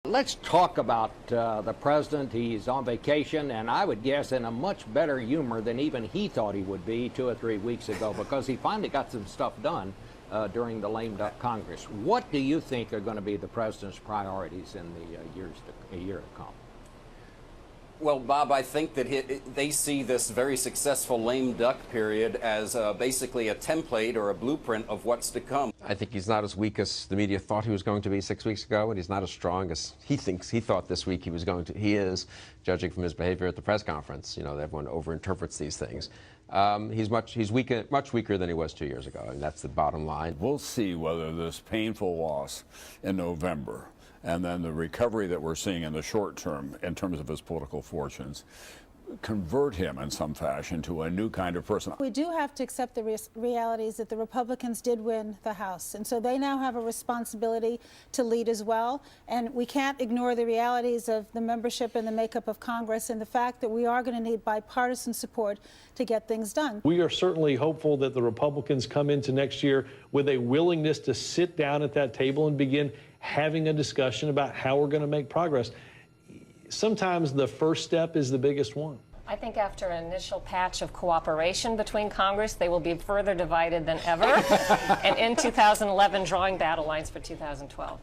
Let's talk about the president. He's on vacation, and I would guess in a much better humor than even he thought he would be 2 or 3 weeks ago, because he finally got some stuff done during the lame duck Congress. What do you think are going to be the president's priorities in the year to come? Well, Bob, I think that they see this very successful lame duck period as basically a template or a blueprint of what's to come. I think he's not as weak as the media thought he was going to be 6 weeks ago, and he's not as strong as he thought this week he was going to. He is, judging from his behavior at the press conference. You know, everyone overinterprets these things. He's much weaker than he was 2 years ago, and that's the bottom line. We'll see whether this painful loss in November and then the recovery that we're seeing in the short term in terms of his political fortunes convert him in some fashion to a new kind of person. We do have to accept the realities that the Republicans did win the House, and so they now have a responsibility to lead as well, and we can't ignore the realities of the membership and the makeup of Congress and the fact that we are going to need bipartisan support to get things done. We are certainly hopeful that the Republicans come into next year with a willingness to sit down at that table and begin having a discussion about how we're going to make progress. Sometimes the first step is the biggest one. I think after an initial patch of cooperation between Congress, they will be further divided than ever, and in 2011 drawing battle lines for 2012.